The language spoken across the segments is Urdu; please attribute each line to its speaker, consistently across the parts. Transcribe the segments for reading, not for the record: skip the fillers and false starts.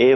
Speaker 1: A.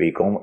Speaker 2: BCom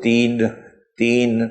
Speaker 2: 3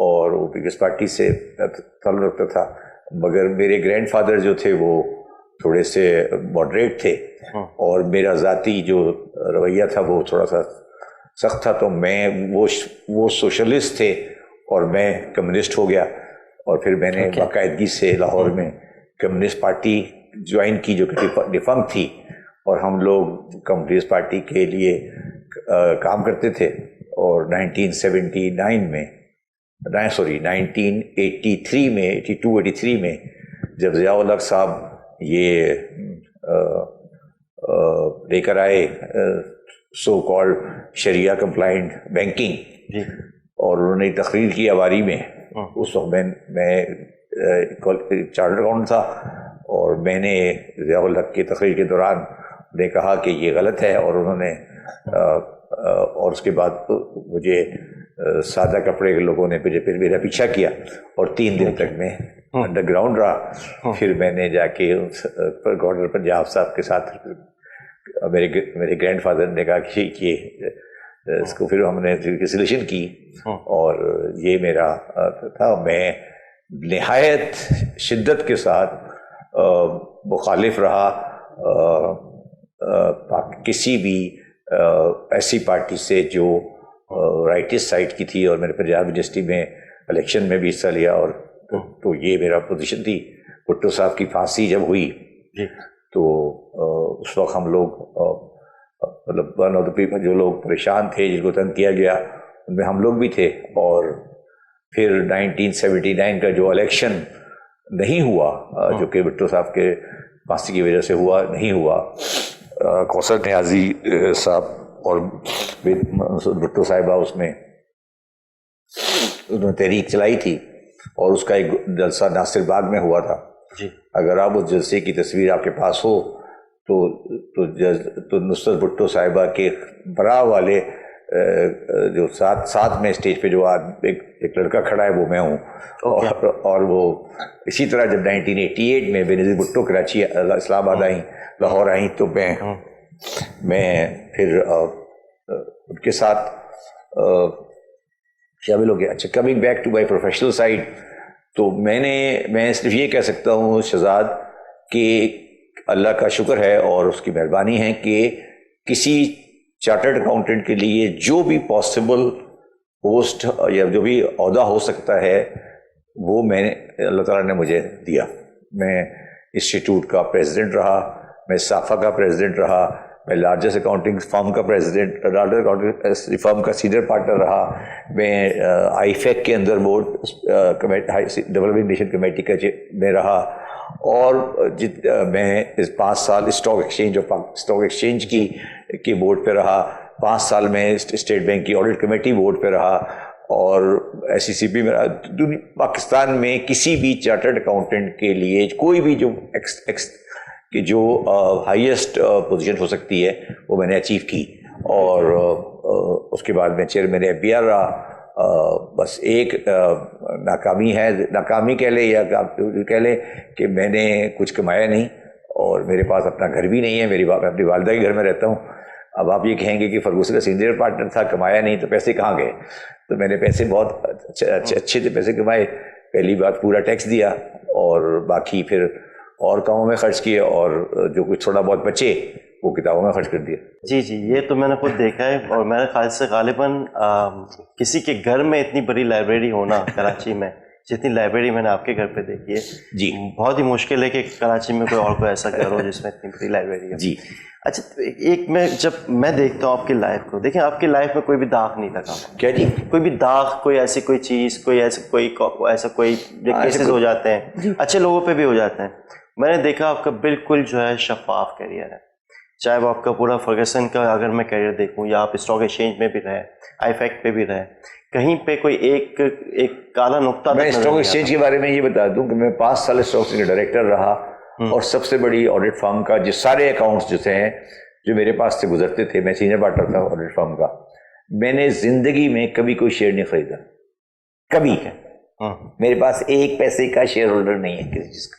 Speaker 2: اور وہ پیپلز پارٹی سے تعلق رکھتا تھا، مگر میرے گرینڈ فادر جو تھے وہ تھوڑے سے ماڈریٹ تھے، اور میرا ذاتی جو رویہ تھا وہ تھوڑا سا سخت تھا، تو میں وہ سوشلسٹ تھے اور میں کمیونسٹ ہو گیا، اور پھر میں نے باقاعدگی سے لاہور میں کمیونسٹ پارٹی جوائن کی جو کہ ڈیفنکٹ تھی، اور ہم لوگ کمیونسٹ پارٹی کے لیے کام کرتے تھے. اور 1979 میں 1983 میں 82-83 میں جب ضیاء الحق صاحب یہ لے کر آئے سو کالڈ شریعہ کمپلائنٹ بینکنگ، اور انہوں نے تقریر کی عواری میں، اس وقت میں چارٹرڈ اکاؤنٹنٹ تھا، اور میں نے ضیاء الحق کی تقریر کے دوران نے کہا کہ یہ غلط ہے، اور انہوں نے اور اس کے بعد مجھے سادہ کپڑے کے لوگوں نے پھر میرا پیچھا کیا، اور 3 دن تک میں انڈر گراؤنڈ رہا. پھر میں نے جا کے گورنر پنجاب صاحب کے ساتھ میرے گرینڈ فادر نے کہا کہ اس کو پھر ہم نے ریزولیوشن کی، اور یہ میرا تھا. میں نہایت شدت کے ساتھ مخالف رہا کسی بھی ایسی پارٹی سے جو رائٹسٹ سائڈ کی تھی، اور میں نے پنجاب یونیورسٹی میں الیکشن میں بھی حصہ لیا، اور تو یہ میرا پوزیشن تھی. بھٹو صاحب کی پھانسی جب ہوئی تو اس وقت ہم لوگ مطلب ون آف دا پیپل جو لوگ پریشان تھے، جن کو تنگ کیا گیا، ان میں ہم لوگ بھی تھے. اور پھر 1979 کا جو الیکشن نہیں ہوا، جو کہ بھٹو صاحب کے پھانسی کی وجہ سے نہیں ہوا، کوثر نیازی صاحب اور بھٹو صاحبہ اس میں انہوں نے تحریک چلائی تھی، اور اس کا ایک جلسہ ناصر باغ میں ہوا تھا. اگر آپ اس جلسے کی تصویر آپ کے پاس ہو تو نصرت بھٹو صاحبہ کے برا والے جو ساتھ میں اسٹیج پہ جو ایک لڑکا کھڑا ہے وہ میں ہوں. اور وہ اسی طرح جب 1988 میں بینظیر بھٹو کراچی اسلام آباد آئیں، لاہور آئیں، تو میں پھر ان کے ساتھ شامل ہو گیا. اچھا، coming back to my professional side, تو میں صرف یہ کہہ سکتا ہوں شہزاد کہ اللہ کا شکر ہے اور اس کی مہربانی ہے کہ کسی چارٹرڈ اکاؤنٹنٹ کے لیے جو بھی پاسبل پوسٹ یا جو بھی عہدہ ہو سکتا ہے وہ اللہ تعالیٰ نے مجھے دیا. میں انسٹیٹیوٹ کا پریزیڈنٹ رہا، میں صافہ کا پریزیڈنٹ رہا، میں لارجسٹ اکاؤنٹنگ فرم کا پریزیڈنٹ، لارجسٹ اکاؤنٹنگ فرم کا سینئر پارٹنر رہا، میں آئی فیک کے اندر بورڈ ڈیولپمنٹ نیشن کمیٹی کا میں رہا، اور میں 5 سال اسٹاک ایکسچینج کی بورڈ پہ رہا، 5 سال میں اسٹیٹ بینک کی آڈٹ کمیٹی بورڈ پہ رہا، اور ایس سی سی پی میں پاکستان میں کسی بھی چارٹرڈ اکاؤنٹنٹ کے لیے کوئی بھی جو ہائیسٹ پوزیشن ہو سکتی ہے وہ میں نے اچیو کی. اور اس کے بعد میں چیئرمین ایف بی آر رہا. بس ایک ناکامی کہہ لیں یا کہہ لیں کہ میں نے کچھ کمایا نہیں، اور میرے پاس اپنا گھر بھی نہیں ہے. میں اپنی والدہ کے گھر میں رہتا ہوں. اب آپ یہ کہیں گے کہ فرگوسن کا سینئر پارٹنر تھا، کمایا نہیں، تو پیسے کہاں گئے؟ تو میں نے پیسے بہت اچھے سے پیسے کمائے. پہلی بات پورا ٹیکس دیا، اور باقی پھر اور کاموں میں خرچ کیے، اور جو کچھ تھوڑا بہت بچے وہ کتابوں میں خرچ کر دیا.
Speaker 1: جی، یہ تو میں نے خود دیکھا ہے، اور میرے خیال سے غالباً کسی کے گھر میں اتنی بڑی لائبریری ہونا کراچی میں، جتنی لائبریری میں نے آپ کے گھر پہ دیکھی ہے،
Speaker 2: جی
Speaker 1: بہت ہی مشکل ہے کہ کراچی میں کوئی ایسا گھر ہو جس میں اتنی بڑی لائبریری ہے.
Speaker 2: جی.
Speaker 1: اچھا، جب میں دیکھتا ہوں آپ کی لائف کو، دیکھیں آپ کی لائف میں کوئی بھی داغ نہیں لگا.
Speaker 2: کیا جی؟
Speaker 1: کوئی بھی داغ، کوئی ایسی کوئی چیز، کوئی کیسز ہو جاتے ہیں، اچھے لوگوں پہ بھی ہو جاتے ہیں. میں نے دیکھا آپ کا بالکل جو ہے شفاف کیریئر ہے، چاہے وہ آپ کا پورا فرگسن کا اگر میں کیریئر دیکھوں، یا آپ اسٹاک ایکسچینج میں بھی رہے، آئی فیکٹ پہ بھی رہے، کہیں پہ کوئی ایک کالا نقطہ.
Speaker 2: میں اسٹاک ایکسچینج کے بارے میں یہ بتا دوں کہ میں 5 سال اسٹاک ایکسچینج کا ڈائریکٹر رہا، اور سب سے بڑی آڈٹ فرم کا جو سارے اکاؤنٹس جو تھے جو میرے پاس سے گزرتے تھے، میں سینئر پارٹنر تھا آڈٹ فرم کا. میں نے زندگی میں کبھی کوئی شیئر نہیں خریدا، کبھی. میرے پاس 1 پیسے کا شیئر ہولڈر نہیں ہے کسی چیز کا،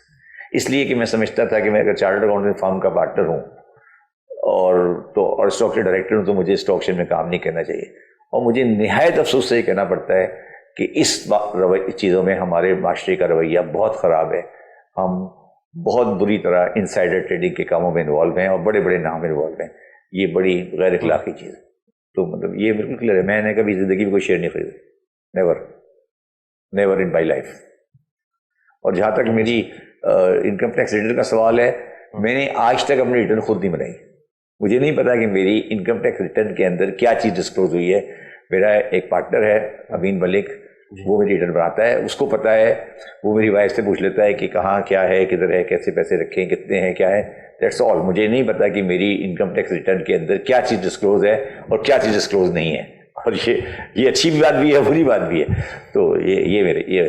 Speaker 2: اس لیے کہ میں سمجھتا تھا کہ میں اگر چارٹرڈ اکاؤنٹنٹ فرم کا پارٹنر ہوں اور اسٹاک کے ڈائریکٹر ہوں تو مجھے اسٹاک شیئر میں کام نہیں کرنا چاہیے. اور مجھے نہایت افسوس سے یہ کہنا پڑتا ہے کہ اس چیزوں میں ہمارے معاشرے کا رویہ بہت خراب ہے. ہم بہت بری طرح انسائڈر ٹریڈنگ کے کاموں میں انوالو ہیں اور بڑے بڑے نام انوالو ہیں. یہ بڑی غیر اخلاقی چیز ہے. تو مطلب یہ بالکل کلیئر ہے. میں نے کبھی زندگی میں کوئی شیئر نہیں خریدا, نیور ان مائی لائف. اور جہاں تک میری انکم ٹیکس ریٹرن کا سوال ہے, میں نے آج تک اپنی ریٹرن خود نہیں بنائی. مجھے نہیں پتا کہ میری انکم ٹیکس ریٹرن کے اندر کیا چیز ڈسکلوز ہوئی ہے. میرا ایک پارٹنر ہے امین ملک, وہ میری ریٹرن بناتا ہے, اس کو پتا ہے. وہ میری وائف سے پوچھ لیتا ہے کہ کہاں کیا ہے, کدھر ہے, کیسے پیسے رکھیں, کتنے ہیں, کیا ہے. That's all. مجھے نہیں پتا کہ میری انکم ٹیکس ریٹرن کے اندر کیا چیز ڈسکلوز ہے اور کیا چیز ڈسکلوز نہیں ہے. اور یہ اچھی بات بھی ہے, بری بات بھی ہے. تو یہ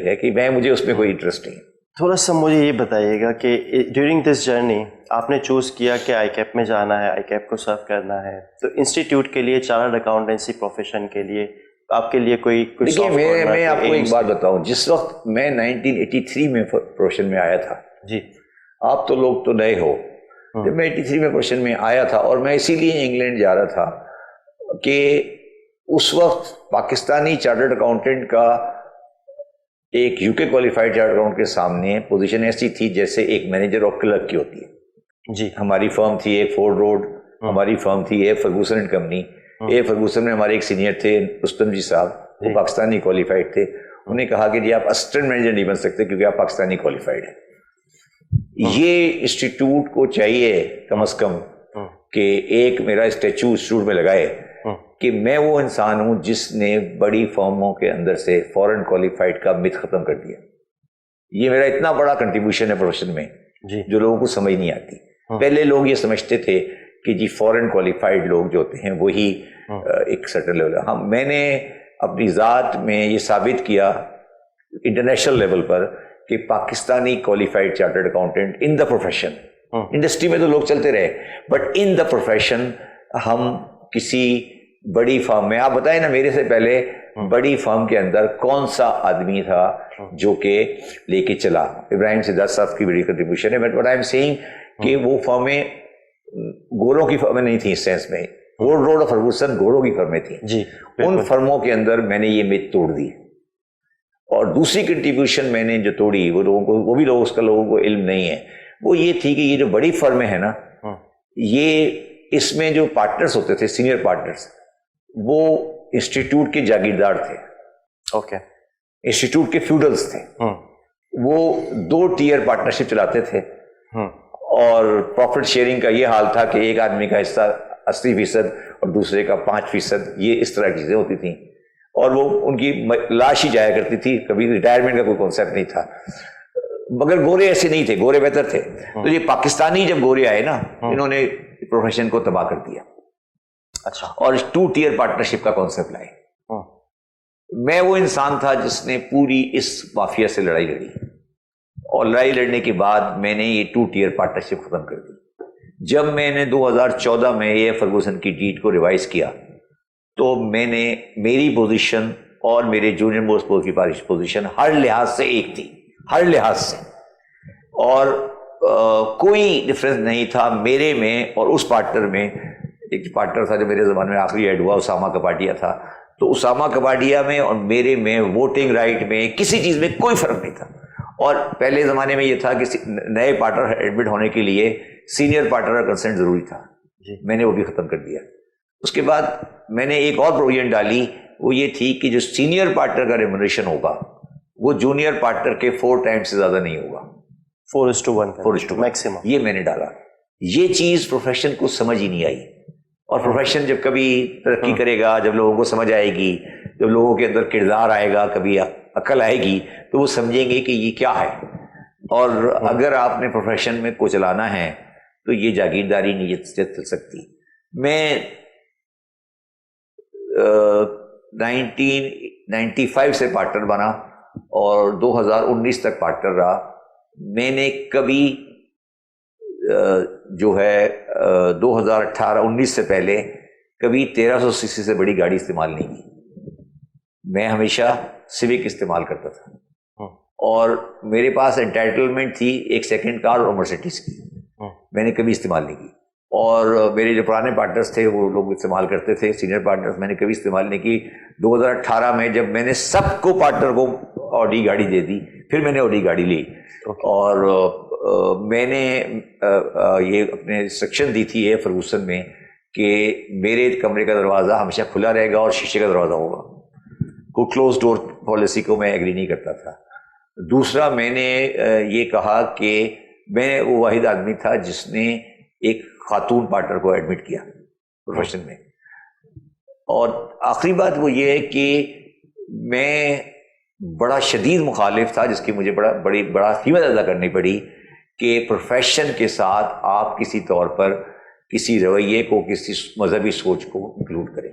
Speaker 2: ہے کہ مجھے اس میں کوئی انٹرسٹ نہیں.
Speaker 1: تھوڑا سا مجھے یہ بتائیے گا کہ ڈیورنگ دس جرنی آپ نے چوز کیا کہ آئی کیپ میں جانا ہے, آئی کیپ کو سرو کرنا ہے, تو انسٹیٹیوٹ کے لیے, چارٹرڈ اکاؤنٹنسی پروفیشن کے لیے آپ کے لیے کوئی
Speaker 2: دیکھیے, میں آپ کو ایک بات بتاؤں. جس وقت میں 1983 میں پروفیشن میں آیا تھا,
Speaker 1: جی
Speaker 2: آپ تو لوگ تو نئے ہو, جب میں 83 میں پروفیشن میں آیا تھا, اور میں اسی لیے انگلینڈ جا رہا تھا کہ اس وقت پاکستانی چارٹرڈ اکاؤنٹنٹ کا ایک یو کے کوالیفائڈ چارٹرڈ اکاؤنٹ کے سامنے پوزیشن ایسی تھی جیسے ایک مینیجر اور کلرک کی ہوتی ہے.
Speaker 1: جی,
Speaker 2: ہماری فرم تھی ایک فورڈ روڈ, ہماری فرم تھی A Ferguson and company. A Ferguson میں ہمارے ایک سینئر تھے رستم جی صاحب, وہ پاکستانی کوالیفائڈ تھے. انہوں نے کہا کہ جی آپ اسسٹنٹ مینیجر نہیں بن سکتے کیونکہ آپ پاکستانی کوالیفائڈ ہیں. یہ انسٹیٹیوٹ کو چاہیے کم از کم کہ ایک میرا اسٹیچو انسٹیٹیوٹ میں لگائے کہ میں وہ انسان ہوں جس نے بڑی فرموں کے اندر سے فورن کوالیفائڈ کا مت ختم کر دیا. یہ میرا اتنا بڑا کنٹریبیوشن ہے پروفیشن میں جو لوگوں کو سمجھ نہیں آتی. پہلے لوگ یہ سمجھتے تھے کہ جی فورن کوالیفائڈ لوگ جو ہوتے ہیں وہی ایک سرٹن لیول ہے. میں نے اپنی ذات میں یہ ثابت کیا انٹرنیشنل لیول پر کہ Pakistani qualified chartered accountant in the profession, industry میں تو لوگ چلتے رہے, بٹ ان دا پروفیشن ہم کسی بڑی فرم میں, آپ بتائیں نا میرے سے پہلے بڑی فرم کے اندر کون سا آدمی تھا جو کہ لے کے چلا. ابراہیم سدھارتھ صاحب کی بڑی کنٹریبیوشن ہے, but what I am seeing کہ وہ فرمیں گوروں کی فرمیں نہیں تھیں اس سینس میں. فورڈ روڈ اور فرگوسن گوروں کی فرمیں تھیں.
Speaker 1: جی,
Speaker 2: ان فرموں کے اندر میں نے یہ مت توڑ دی. اور دوسری کنٹریبیوشن میں نے جو توڑی وہ لوگوں کو, وہ بھی لوگ اس کا لوگوں کو علم نہیں ہے, وہ یہ تھی کہ یہ جو بڑی فرمیں ہیں نا, یہ اس میں جو پارٹنرز ہوتے تھے, سینئر پارٹنرز, وہ انسٹیٹیوٹ کے جاگیردار تھے.
Speaker 1: اوکے,
Speaker 2: انسٹیٹیوٹ کے فیوڈلز تھے. وہ 2 ٹیئر پارٹنرشپ چلاتے تھے, اور پروفٹ شیئرنگ کا یہ حال تھا کہ ایک آدمی کا حصہ 80% اور دوسرے کا 5%, یہ اس طرح کی چیزیں ہوتی تھیں. اور وہ ان کی لاش ہی جایا کرتی تھی, کبھی ریٹائرمنٹ کا کوئی کانسیپٹ نہیں تھا. مگر گورے ایسے نہیں تھے, گورے بہتر تھے. تو یہ پاکستانی جب گورے آئے نا, انہوں نے پروفیشن کو تباہ کر دیا.
Speaker 1: اچھا,
Speaker 2: اور 2 ٹیئر پارٹنرشپ کا کانسیپٹ لائے. میں وہ انسان تھا جس نے پوری اس مافیا سے لڑائی لڑی, اور لڑائی لڑنے کے بعد میں نے یہ 2 ٹیئر پارٹنرشپ ختم کر دی. جب میں نے 2014 میں اے فرگوسن کی ڈیڈ کو ریوائز کیا تو میں نے, میری پوزیشن اور میرے جونیئر موسٹ کی پوزیشن ہر لحاظ سے ایک تھی, ہر لحاظ سے, اور کوئی ڈفرینس نہیں تھا میرے میں اور اس پارٹنر میں. ایک پارٹنر تھا جو میرے زمانے میں آخری ایڈ ہوا, اسامہ کپاڈیا تھا. تو اسامہ کپاڈیا میں اور میرے میں ووٹنگ رائٹ میں کسی چیز میں کوئی فرق نہیں تھا. اور پہلے زمانے میں یہ تھا کہ نئے پارٹنر ایڈمٹ ہونے کے لیے سینئر پارٹنر کا کنسنٹ ضروری تھا. میں نے وہ بھی ختم کر دیا. اس کے بعد میں نے ایک اور پروویژن ڈالی, وہ یہ تھی کہ جو سینئر پارٹنر کا ریمونریشن ہوگا وہ جونیئر پارٹنر کے 4 ٹائمز سے زیادہ نہیں ہوگا.
Speaker 1: 4:1 میکسیمم.
Speaker 2: یہ میں نے ڈالا. یہ چیز پروفیشن کو سمجھ ہی نہیں آئی. اور پروفیشن جب کبھی ترقی کرے گا, جب لوگوں کو سمجھ آئے گی, جب لوگوں کے اندر کردار آئے گا, کبھی عقل آئے گی, تو وہ سمجھیں گے کہ یہ کیا ہے. اور اگر آپ نے پروفیشن میں کو چلانا ہے تو یہ جاگیرداری نہیں چل سکتی. میں 1995 سے پارٹنر بنا اور 2019 تک پارٹنر رہا. میں نے کبھی جو ہے 2018-19 سے پہلے کبھی 1300 سی سی سے بڑی گاڑی استعمال نہیں کی. میں ہمیشہ سوک استعمال کرتا تھا, اور میرے پاس انٹائٹلمنٹ تھی ایک سیکنڈ کار اور مرسیڈیز کی. میں نے کبھی استعمال نہیں کی. اور میرے جو پرانے پارٹنرز تھے وہ لوگ استعمال کرتے تھے. سینئر پارٹنرز میں نے کبھی استعمال نہیں کی. 2018 میں جب میں نے سب کو پارٹنر کو آڈی گاڑی دے دی, پھر میں نے آڈی گاڑی لی. اور میں نے یہ اپنے انسٹرکشن دی تھی فرگوسن میں کہ میرے کمرے کا دروازہ ہمیشہ کھلا رہے گا اور شیشے کا دروازہ ہوگا. کوئی کلوز ڈور پالیسی کو میں ایگری نہیں کرتا تھا. دوسرا میں نے یہ کہا کہ میں وہ واحد آدمی تھا جس نے ایک خاتون پارٹنر کو ایڈمٹ کیا پروفیشن میں. اور آخری بات وہ یہ ہے کہ میں بڑا شدید مخالف تھا, جس کی مجھے بڑا قیمت ادا کرنی پڑی, کہ پروفیشن کے ساتھ آپ کسی طور پر کسی رویے کو, کسی مذہبی سوچ کو انکلوڈ کریں.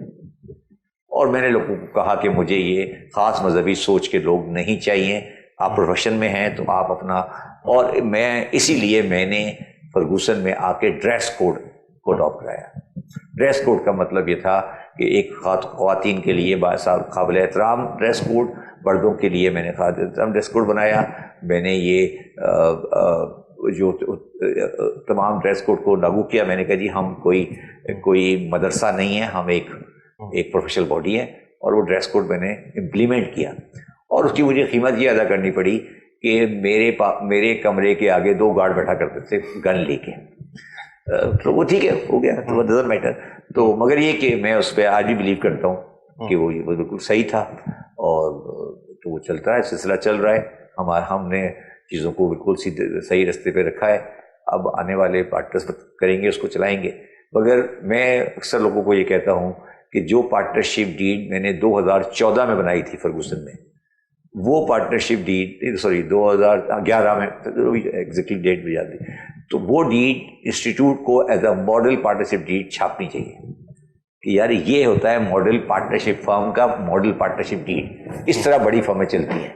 Speaker 2: اور میں نے لوگوں کو کہا کہ مجھے یہ خاص مذہبی سوچ کے لوگ نہیں چاہیے, آپ پروفیشن میں ہیں تو آپ اپنا. اور میں اسی لیے میں نے فرگوسن میں آ کے ڈریس کوڈ کو اڈاپٹ کرایا. ڈریس کوڈ کا مطلب یہ تھا کہ ایک خواتین کے لیے قابل احترام ڈریس کوڈ, مردوں کے لیے میں نے قابل احترام ڈریس کوڈ بنایا. میں نے یہ جو تمام ڈریس کوڈ کو لاگو کیا. میں نے کہا جی ہم کوئی مدرسہ نہیں ہے, ہم ایک پروفیشنل باڈی ہے. اور وہ ڈریس کوڈ میں نے امپلیمنٹ کیا. اور اس کی مجھے قیمت یہ ادا کرنی پڑی کہ میرے کمرے کے آگے 2 گارڈ بیٹھا کرتے تھے گن لے کے. تو وہ ٹھیک ہے, ہو گیا, تو ڈزنٹ میٹر. تو مگر یہ کہ میں اس پہ آج بھی بلیو کرتا ہوں کہ وہ بالکل صحیح تھا. اور تو وہ چلتا ہے, سلسلہ چل رہا ہے. ہم نے چیزوں کو بالکل صحیح رستے پہ رکھا ہے. اب آنے والے پارٹنرز کریں گے, اس کو چلائیں گے. مگر میں اکثر لوگوں کو یہ کہتا ہوں کہ جو پارٹنرشپ ڈیڈ میں نے 2014 میں بنائی تھی فرگوسن میں, وہ پارٹنرشپ ڈیڈ 2011 میں ایگزیکٹلی ڈیٹ بھی جاتی, تو وہ ڈیڈ انسٹیٹیوٹ کو as a model partnership deed چھاپنی چاہیے کہ یار یہ ہوتا ہے ماڈل پارٹنرشپ فرم کا ماڈل پارٹنرشپ ڈیڈ. اس طرح بڑی فرمیں چلتی ہیں,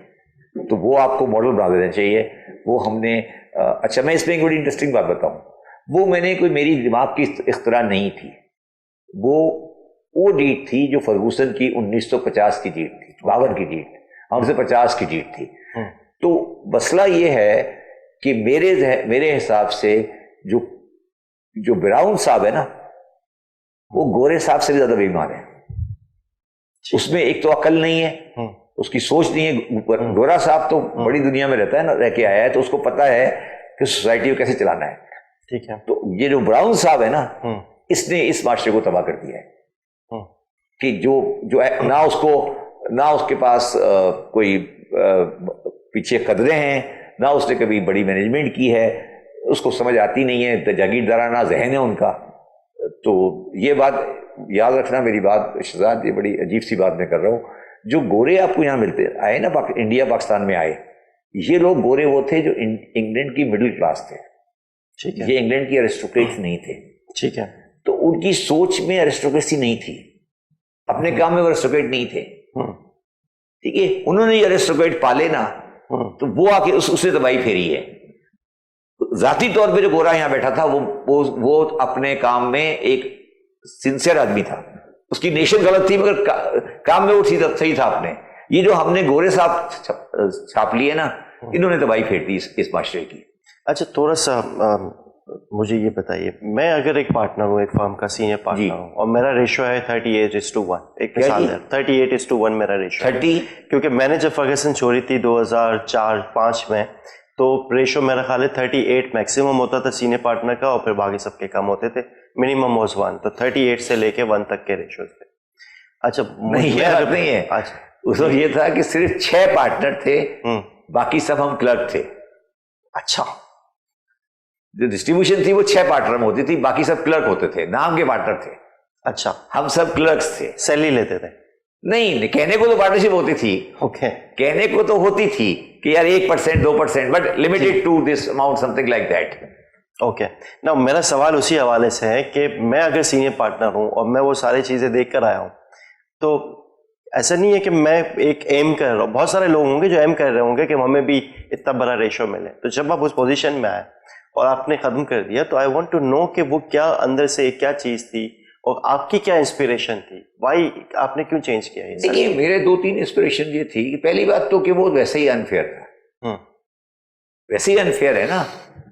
Speaker 2: تو وہ آپ کو ماڈل بنا دینا چاہیے. وہ ہم نے اچھا, میں اس میں ایک بڑی انٹرسٹنگ بات بتاؤں. وہ میں نے میری دماغ کی اختراع نہیں تھی. وہ ڈیٹ تھی جو فرگوسن کی 1950 کی ڈیٹ تھی, 52 کی ڈیٹ, 1950 کی ڈیٹ تھی. تو مسئلہ یہ ہے کہ میرے حساب سے جو براؤن صاحب ہے نا, وہ گورے صاحب سے بھی زیادہ بے ایمان ہے. اس میں ایک تو عقل نہیں ہے, اس کی سوچ نہیں ہے. گورا صاحب تو بڑی دنیا میں رہتا ہے نا, رہ کے آیا ہے, تو اس کو پتا ہے کہ سوسائٹی کو کیسے چلانا ہے.
Speaker 1: ٹھیک ہے.
Speaker 2: تو یہ جو براؤن صاحب ہے نا, اس نے اس معاشرے کو تباہ کر دیا ہے. کہ جو نہ اس کے پاس کوئی پیچھے قدرے ہیں, نہ اس نے کبھی بڑی مینجمنٹ کی ہے, اس کو سمجھ آتی نہیں ہے, جاگیردارانہ ذہن ہے ان کا. تو یہ بات یاد رکھنا میری بات شہزاد, یہ بڑی عجیب سی بات میں کر رہا ہوں. جو گورے آپ کو یہاں ملتے آئے نا, انڈیا پاکستان میں آئے, یہ لوگ گورے وہ تھے جو انگلینڈ کی مڈل کلاس تھے. یہ انگلینڈ کی ایرسٹوکریٹس نہیں تھے.
Speaker 1: ٹھیک ہے.
Speaker 2: تو ان کی سوچ میں ایرسٹوکریسی نہیں تھی, اپنے کام میں وہ ایرسٹوکریٹ نہیں تھے. ٹھیک ہے, انہوں نے ایرسٹوکریٹ پالے نا, تو وہ آ کے اس نے تباہی پھیری ہے. ذاتی طور پہ جو گورا یہاں بیٹھا تھا وہ اپنے کام میں ایک سنسیئر آدمی تھا. اس کی نیشن غلط تھی مگر کام میں وہ صحیح تھا اپنے. یہ جو ہم نے گورے صاحب چھاپ لیے نا, انہوں نے تباہی پھیر دی اس معاشرے کی.
Speaker 1: اچھا, تھوڑا سا مجھے یہ بتائیے, میں اگر ایک پارٹنر ہوں, ایک فرم کا سینئر پارٹنر ہوں, اور میرا ریشو ہے 38:1, ایک مثال ہے 38:1 میرا ریشو
Speaker 2: 30,
Speaker 1: کیونکہ میں نے جب فرگسن چھوڑی تھی 2004-05 میں, تو ریشو میرا خیال ہے 38 میکسیمم ہوتا تھا سینئر پارٹنر کا, اور پھر باقی سب کے کم ہوتے تھے. منیمم واز 1, تو 38 سے لے کے 1 تک کے ریشوز تھے. اچھا
Speaker 2: نہیں ہے, اس وقت یہ تھا کہ صرف 6 پارٹنر تھے, باقی سب ہم کلرک تھے.
Speaker 1: اچھا,
Speaker 2: جو ڈسٹریبیوشن تھی وہ 6 پارٹنر میں ہوتی تھی, باقی سب کلرک ہوتے تھے, نام کے پارٹنر تھے.
Speaker 1: اچھا,
Speaker 2: ہم سب کلرکس تھے.
Speaker 1: سیلری لیتے تھے؟
Speaker 2: نہیں, کہنے کو تو پارٹنرشپ ہوتی تھی.
Speaker 1: اوکے,
Speaker 2: کہنے کو تو ہوتی تھی کہ یار 1% 2%, but limited to this amount, something like that.
Speaker 1: Okay. نا میرا سوال اسی حوالے سے ہے کہ میں اگر سینئر پارٹنر ہوں اور میں وہ ساری چیزیں دیکھ کر آیا ہوں, تو ایسا نہیں ہے کہ میں ایک ایم کر رہا ہوں. بہت سارے لوگ ہوں گے جو ایم کر رہے ہوں گے کہ ہمیں بھی اتنا بڑا ریشو ملے. تو جب آپ اس پوزیشن میں آئے اور آپ نے ختم کر دیا, تو آئی وانٹ ٹو نو کہ وہ کیا اندر سے کیا چیز تھی, اور آپ کی کیا انسپریشن تھی, وائی آپ نے کیوں چینج کیا؟
Speaker 2: دیکھیے, میرے 2-3 انسپریشن یہ تھی کہ پہلی بات تو کہ وہ ویسے ہی انفیئر تھا. ویسے ہی انفیئر ہے نا,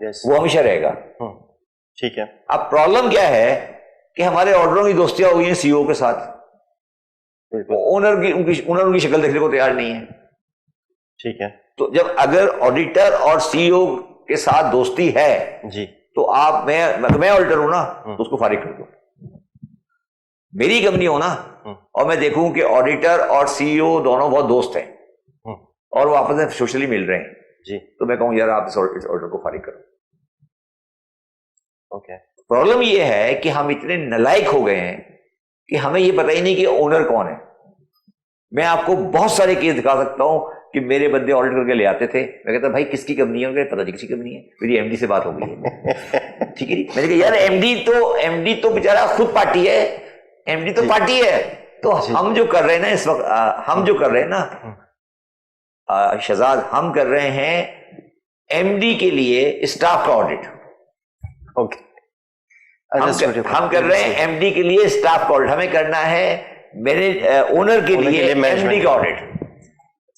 Speaker 2: وہ ہمیشہ رہے گا.
Speaker 1: ٹھیک ہے.
Speaker 2: اب پرابلم کیا ہے کہ ہمارے آرڈروں کی دوستیاں ہو گئی ہیں سی او کے ساتھ, اونر کی شکل دیکھنے کو تیار نہیں ہے.
Speaker 1: ٹھیک ہے.
Speaker 2: تو جب اگر آڈیٹر اور سی او کے ساتھ دوستی ہے
Speaker 1: جی
Speaker 2: تو آپ میں آڈیٹر ہوں نا تو اس کو فارغ کر دو. میری کمپنی ہو نا اور میں دیکھوں کہ آڈیٹر اور سی او دونوں بہت دوست ہیں اور وہ آپس میں سوشلی مل رہے ہیں
Speaker 1: جی,
Speaker 2: تو میں کہوں یار آپ اس آرڈر کو فارغ کرو.
Speaker 1: اوکے.
Speaker 2: پرابلم یہ ہے کہ ہم اتنے نالائق ہو گئے ہیں کہ ہمیں یہ پتہ ہی نہیں کہ اونر کون ہے. میں آپ کو بہت سارے کیس دکھا سکتا ہوں کہ میرے بندے آڈٹ کر کے لے آتے تھے, میں کہتا بھائی کس کی کمپنی ہے, پتہ نہیں کس کی کمپنی ہے, میری ایم ڈی سے بات ہو گئی ہے. ٹھیک ہے, میں نے کہا یار ایم ڈی تو بیچارہ خود پارٹی ہے, ایم ڈی تو پارٹی ہے. تو ہم جو کر رہے ہیں نا اس وقت, ہم جو کر رہے ہیں نا شہزاد, ہم کر رہے ہیں ایم ڈی کے لیے اسٹاف کا آڈٹ.
Speaker 1: اوکے.
Speaker 2: ہم کر رہے ہیں ایم ڈی کے لیے اسٹاف کا آڈٹ. ہمیں کرنا ہے میرے اونر کے لیے ایم ڈی کا آڈٹ,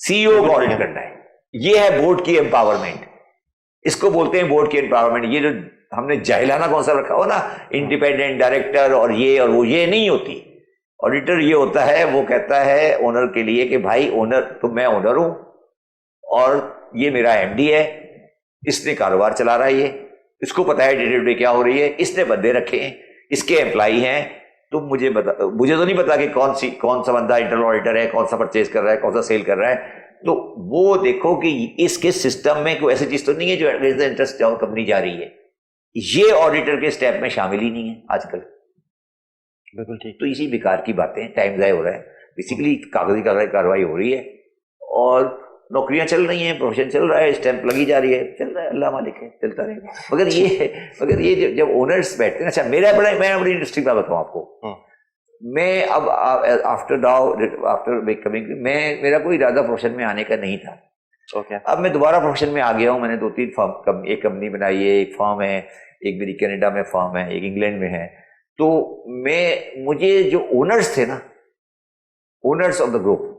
Speaker 2: سی او کا آڈٹ کرنا ہے. یہ ہے بورڈ کی امپاورمنٹ, اس کو بولتے ہیں بورڈ کی امپاورمنٹ. یہ جو ہم نے جاہلانہ کانسیپٹ رکھا ہو نا انڈیپینڈنٹ ڈائریکٹر اور وہ یہ نہیں ہوتی. آڈیٹر یہ ہوتا ہے, وہ کہتا ہے اونر کے لیے کہ بھائی اونر تو میں اونر ہوں اور یہ میرا ایم ڈی ہے, اس نے کاروبار چلا رہا ہے, یہ اس کو پتا ہے ڈے ٹو ڈے کیا ہو رہی ہے, اس نے بندے رکھے ہیں, اس کے امپلائی ہیں. تم مجھے تو نہیں پتا کہ کون سا بندہ انٹرنل آڈیٹر ہے, کون سا پرچیز کر رہا ہے, کون سا سیل کر رہا ہے. تو وہ دیکھو کہ اس کے سسٹم میں کوئی ایسی چیز تو نہیں ہے جو انٹرسٹ کمپنی جا رہی ہے. یہ آڈیٹر کے اسٹیپ میں شامل ہی نہیں ہے آج کل.
Speaker 1: بالکل ٹھیک.
Speaker 2: تو اسی بیکار کی باتیں, ٹائم ضائع ہو رہا ہے, بیسیکلی کاغذی کارروائی ہو رہی ہے اور نوکریاں چل رہی ہیں, پروفیشن چل رہا ہے, اسٹیمپ لگی جا رہی ہے, چل رہا ہے, اللہ مالک ہے, چلتا رہے گا. مگر یہ جب اونرس بیٹھتے ہیں, اچھا میں بڑی انٹرسٹنگ بات بتاؤں آپ کو. میں اب آفٹر میرا کوئی ارادہ پروفیشن میں آنے کا نہیں تھا. اب میں دوبارہ پروفیشن میں آ گیا ہوں. میں نے 2-3 فرم, ایک کمپنی بنائی ہے, ایک فرم ہے, ایک میری کینیڈا میں فرم ہے, ایک انگلینڈ میں ہے. تو مجھے جو اونرس تھے نا, owners of the group,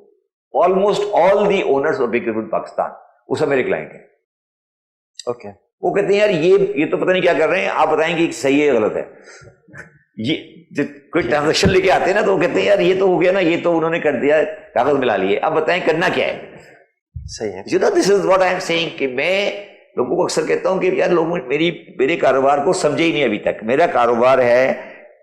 Speaker 2: almost all the owners of big group in Pakistan, وہ سب میرے کلائنٹ ہیں.
Speaker 1: اوکے.
Speaker 2: وہ کہتے ہیں یار یہ تو پتہ نہیں کیا کر رہے ہیں, آپ بتائیں کہ صحیح ہے غلط ہے. یہ کوئی ٹرانزیکشن لے کے آتے ہیں نا تو وہ کہتے ہیں یار یہ تو ہو گیا نا, یہ تو انہوں نے کر دیا, کاغذ ملا لیے, اب بتائیں کرنا کیا ہے.
Speaker 1: صحیح ہے.
Speaker 2: You know, this is what I am saying کہ میں لوگوں کو اکثر کہتا ہوں کہ یار لوگ میرے کاروبار کو سمجھے ہی نہیں ابھی تک. میرا کاروبار ہے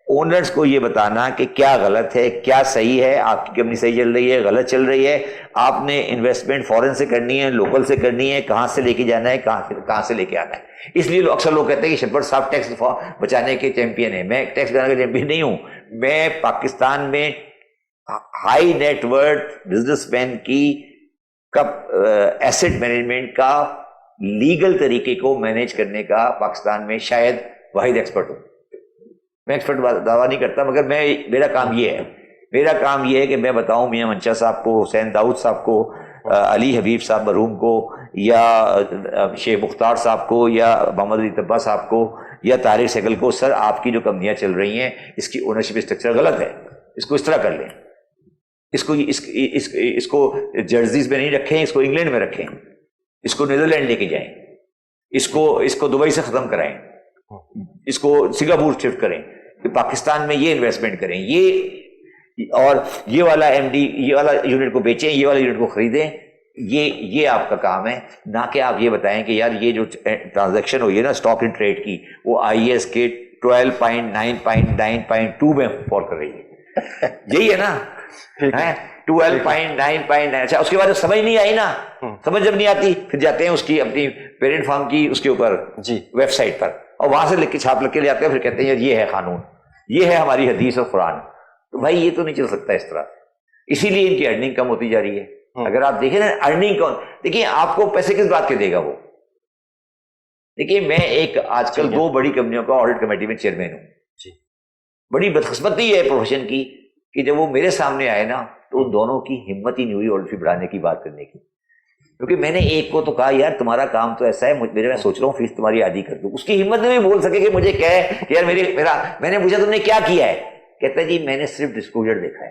Speaker 2: اونرز کو یہ بتانا کہ کیا غلط ہے, کیا صحیح ہے, آپ کی کمپنی صحیح چل رہی ہے, غلط چل رہی ہے, آپ نے انویسٹمنٹ فورن سے کرنی ہے, لوکل سے کرنی ہے, کہاں سے لے کے جانا ہے, کہاں سے لے کے آنا ہے. اس لیے اکثر لوگ کہتے ہیں کہ شبر صاحب ٹیکس بچانے کے چیمپئن ہیں. میں ٹیکس بچانے کا چیمپئن نہیں ہوں. میں پاکستان میں high net worth businessman کی ایسٹ مینجمنٹ کا لیگل طریقے کو مینیج کرنے کا پاکستان میں شاید واحد ایکسپرٹ ہوں. میں ایکسپرٹ دعویٰ نہیں کرتا, مگر میرا کام یہ ہے کہ میں بتاؤں میاں منشا صاحب کو, حسین داؤد صاحب کو, علی حبیب صاحب مرحوم کو, یا شیخ مختار صاحب کو, یا محمد علی طبہ صاحب کو, یا طارق سیکل کو, سر آپ کی جو کمپنیاں چل رہی ہیں اس کی اونرشپ اسٹرکچر غلط ہے, اس کو اس طرح کر لیں, اس کو جرزیز میں نہیں رکھیں, اس کو انگلینڈ میں رکھیں, اس کو نیدرلینڈ لے کے جائیں, اس کو دبئی سے ختم کرائیں, اس کو سنگاپور شفٹ کریں, کہ پاکستان میں یہ انویسٹمنٹ کریں, اور یہ والا ایم ڈی یہ والا یونٹ کو بیچیں, یہ والا یونٹ کو خریدیں. یہ آپ کا کام ہے, نہ کہ آپ یہ بتائیں کہ یار یہ جو ٹرانزیکشن ہوئی ہے نا اسٹاک ان ٹریڈ کی, وہ آئی ایس کے 12.9.9.2 میں فال کر رہی ہے. یہی ہے نا 12.9.9. اچھا اس کے بعد سمجھ نہیں آئی نا, سمجھ جب نہیں آتی پھر جاتے ہیں اس کی اپنی پیرنٹ فارم کی اس کے اوپر ویب سائٹ پر, اور وہاں سے لکھ کے چھاپ لکھ کے لے آتے ہیں, پھر کہتے ہیں یار یہ ہے قانون, یہ ہے ہماری حدیث اور قرآن. تو بھائی یہ تو نہیں چل سکتا اس طرح. اسی لیے ان کی ارننگ کم ہوتی جا رہی ہے. اگر آپ دیکھیں نا ارننگ کون, دیکھیے آپ کو پیسے کس بات کے دے گا وہ. دیکھیے میں ایک آج کل 2 بڑی کمپنیوں کا آڈٹ کمیٹی میں چیئرمین ہوں. بڑی بدقسمتی ہے پروفیشن کی کہ جب وہ میرے سامنے آئے نا تو دونوں کی ہمت ہی نہیں ہوئی آڈٹ فی بڑھانے کی بات کرنے کی. کیونکہ میں نے ایک کو تو کہا یار تمہارا کام تو ایسا ہے, میں سوچ رہا ہوں فیس تمہاری آدھی کر دوں. اس کی ہمت نہیں بول سکے کہ مجھے کہے کہ یار میں نے پوچھا تم نے کیا کیا ہے, کہتا ہے جی میں نے صرف ڈسکلوجر دیکھا ہے,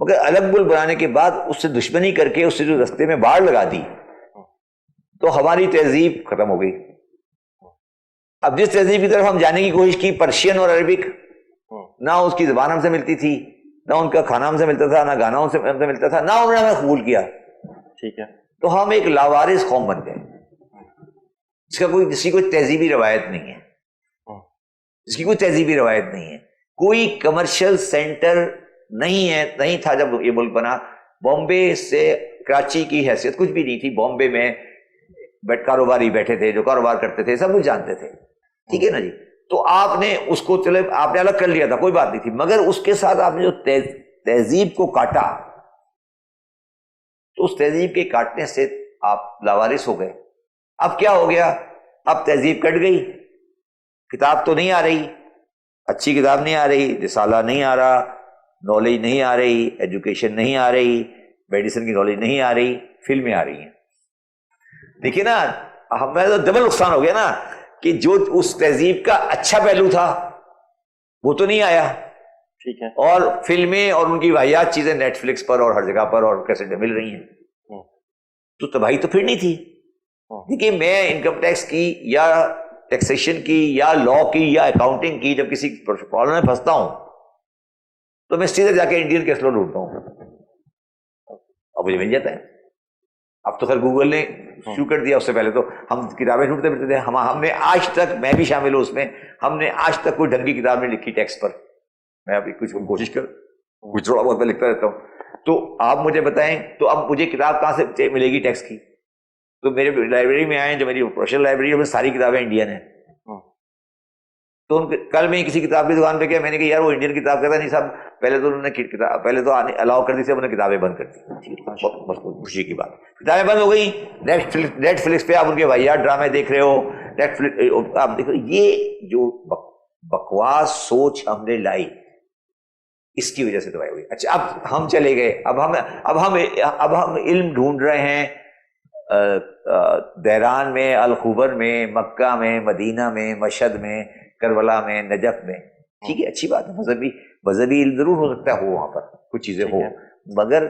Speaker 2: مگر الگ ملک بنانے کے بعد اس سے دشمنی کر کے اس سے جو رستے میں باڑ لگا دی تو ہماری تہذیب ختم ہو گئی. اب جس تہذیب کی طرف ہم جانے کی کوشش کی، پرشین اور عربک، نہ اس کی زبان ہم سے ملتی تھی، نہ ان کا کھانا ہم سے ملتا تھا، نہ گانا ان سے ملتا تھا، نہ انہوں نے ہمیں قبول کیا.
Speaker 1: ٹھیک ہے.
Speaker 2: تو ہم ایک لاوارث قوم بن گئے جس کی کوئی تہذیبی روایت نہیں ہے، جس کی کوئی تہذیبی روایت نہیں ہے. کوئی کمرشل سینٹر نہیں تھا جب یہ ملک بنا. بامبے سے کراچی کی حیثیت کچھ بھی نہیں تھی. بامبے میں کاروباری بیٹھے تھے جو کاروبار کرتے تھے، سب کچھ جانتے تھے. ٹھیک ہے نا جی. تو آپ نے اس کو چلے آپ نے الگ کر لیا تھا، کوئی بات نہیں تھی، مگر اس کے ساتھ آپ نے جو تہذیب کو کاٹا تو اس تہذیب کے کاٹنے سے آپ لاوارث ہو گئے. اب کیا ہو گیا؟ اب تہذیب کٹ گئی. کتاب تو نہیں آ رہی، اچھی کتاب نہیں آ رہی، رسالہ نہیں آ رہا، نالج نہیں آ رہی، ایجوکیشن نہیں آ رہی، میڈیسن کی نالج نہیں آ رہی، فلمیں آ رہی ہیں. دیکھیے نا، ہمیں تو ڈبل نقصان ہو گیا نا کہ جو اس تہذیب کا اچھا پہلو تھا وہ تو نہیں آیا.
Speaker 1: ٹھیک ہے.
Speaker 2: اور فلمیں اور ان کی واحد چیزیں نیٹ فلکس پر اور ہر جگہ پر اور کیسے مل رہی ہیں. تو تباہی تو پھر نہیں تھی. دیکھیے، میں انکم ٹیکس کی یا ٹیکسیشن کی یا لا کی یا اکاؤنٹنگ کی جب کسی پرابلم میں پھنستا ہوں تو میں سیدھے جا کے انڈین کیس لا ڈھونڈتا ہوں اور مجھے مل جاتا ہے. اب تو خیر گوگل نے شروع کر دیا، اس سے پہلے تو ہم کتابیں ڈھونڈتے پھرتے تھے. ہم نے آج تک، میں بھی شامل ہوں اس میں، ہم نے آج تک کوئی ڈھنگ کی کتاب نہیں لکھی ٹیکس پر. میں ابھی کچھ کوشش کچھ تھوڑا بہت میں لکھتا رہتا ہوں. تو آپ مجھے بتائیں، تو اب مجھے کتاب کہاں سے ملے گی ٹیکس کی؟ تو میرے لائبریری میں آئیں، جو میری پروفیشنل لائبریری ہے میں ساری کتابیں انڈین ہیں. تو کل میں کسی کتاب کی دکان پہ گیا، میں نے کہا یار وہ انڈین کتاب کہتا نہیں صاحب، پہلے تو انہوں نے کتاب پہلے تو الاؤ کر دی تھی، انہوں نے کتابیں بند کر دی. بس خوشی کی بات، کتابیں بند ہو گئی. نیٹ فلکس پہ آپ ان کے واحد ڈرامے دیکھ رہے ہو، نیٹ فلکس آپ دیکھ رہے ہو. یہ جو بکواس سوچ ہم نے لائی، اس کی وجہ سے دوائی ہوئی. اچھا، اب ہم چلے گئے، اب ہم علم ڈھونڈ رہے ہیں دیران میں، الخبر میں، مکہ میں، مدینہ میں، مشہد میں، کربلا میں، نجف میں. ٹھیک ہے، اچھی بات ہے. مذہبی علم ضرور ہو سکتا ہے، ہو وہاں پر کچھ چیزیں ہو، مگر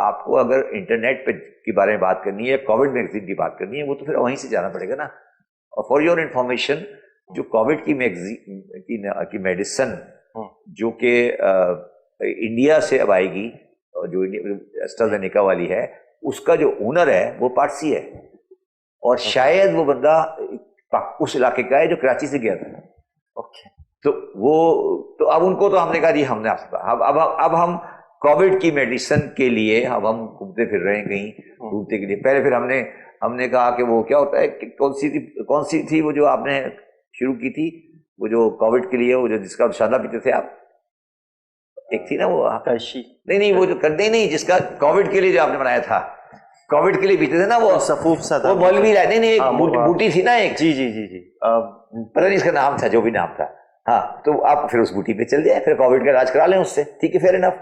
Speaker 2: آپ کو اگر انٹرنیٹ پہ کے بارے میں بات کرنی ہے، کووڈ میگزین کی بات کرنی ہے، وہ تو پھر وہیں سے جانا پڑے گا نا. اور فار یور انفارمیشن، جو کووڈ کی میگزین میڈیسن جو کہ انڈیا سے اب آئے گی، جو ایسٹرازینیکا والی ہے، اس کا جو اونر ہے وہ پارسی ہے، اور شاید وہ بندہ اس علاقے کا ہے جو کراچی سے گیا تھا. تو اب ان کو تو ہم نے کہا جی ہم نے اب ہم کووڈ کی میڈیسن کے لیے اب ہم گھومتے پھر رہے ہیں کہیں ڈھونڈنے کے لیے. پہلے پھر ہم نے کہا کہ وہ کیا ہوتا ہے، کون سی تھی وہ جو آپ نے شروع کی تھی، وہ جو کووڈ کے لیے، وہ جو جس کا شادہ پیتے تھے آپ، ایک تھی نا وہ نہیں وہ جو کرتے نہیں، جس کا کووڈ کے لیے جو آپ نے بنایا تھا، کووڈ کے لیے پیتے تھے نا وہ
Speaker 1: سفوف سا
Speaker 2: وہ مولوی نہیں ایک بوٹی تھی نا ایک،
Speaker 1: جی
Speaker 2: پتہ نہیں اس کا نام تھا، جو بھی نام تھا. ہاں، تو آپ پھر اس بوٹی پہ چل جائیں، پھر کووڈ کا علاج کرا لیں اس سے. ٹھیک ہے، فیئر انف.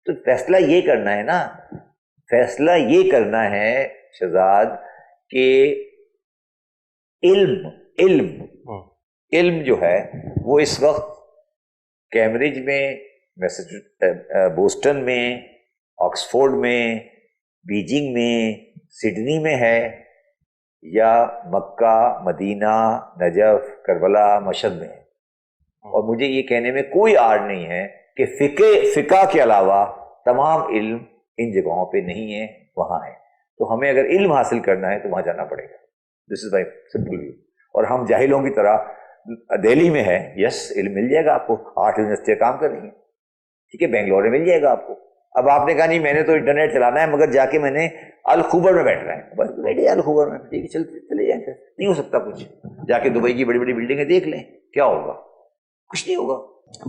Speaker 2: تو فیصلہ یہ کرنا ہے نا، فیصلہ یہ کرنا ہے شہزاد کہ علم جو ہے وہ اس وقت کیمبرج میں، بوسٹن میں، آکسفورڈ میں، بیجنگ میں، سڈنی میں ہے، یا مکہ، مدینہ، نجف، کربلا، مشہد میں ہے. اور مجھے یہ کہنے میں کوئی آڑ نہیں ہے کہ فقہ کے علاوہ تمام علم ان جگہوں پہ نہیں ہے، وہاں ہے. تو ہمیں اگر علم حاصل کرنا ہے تو وہاں جانا پڑے گا. دس از مائی سمپل ویو. اور ہم جاہلوں کی طرح دہلی میں ہے، یس علم مل جائے گا آپ کو، 8 یونیورسٹیاں کام کر رہی ہیں. ٹھیک ہے، بنگلور میں مل جائے گا آپ کو. اب آپ نے کہا نہیں میں نے تو انٹرنیٹ چلانا ہے، مگر جا کے میں نے الخبر میں بیٹھنا ہے، بس بیٹھے الخبر میں. ٹھیک ہے، چلے جائیں. نہیں ہو سکتا کچھ، جا کے دبئی کی بڑی بڑی بلڈنگیں دیکھ لیں، کیا ہوگا؟ کچھ نہیں ہوگا.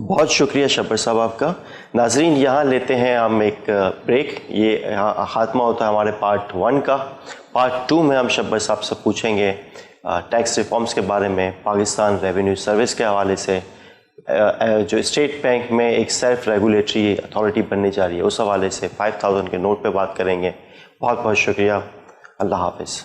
Speaker 1: بہت شکریہ شبر صاحب آپ کا. ناظرین، یہاں لیتے ہیں ہم ایک بریک. یہ خاتمہ ہوتا ہے ہمارے پارٹ 1 کا. پارٹ 2 میں ہم شبر صاحب سے پوچھیں گے ٹیکس ریفارمز کے بارے میں، پاکستان ریونیو سروس کے حوالے سے، جو اسٹیٹ بینک میں ایک سیلف ریگولیٹری اتھارٹی بننے جا رہی ہے اس حوالے سے 5000 کے نوٹ پہ بات کریں گے. بہت بہت شکریہ. اللہ حافظ.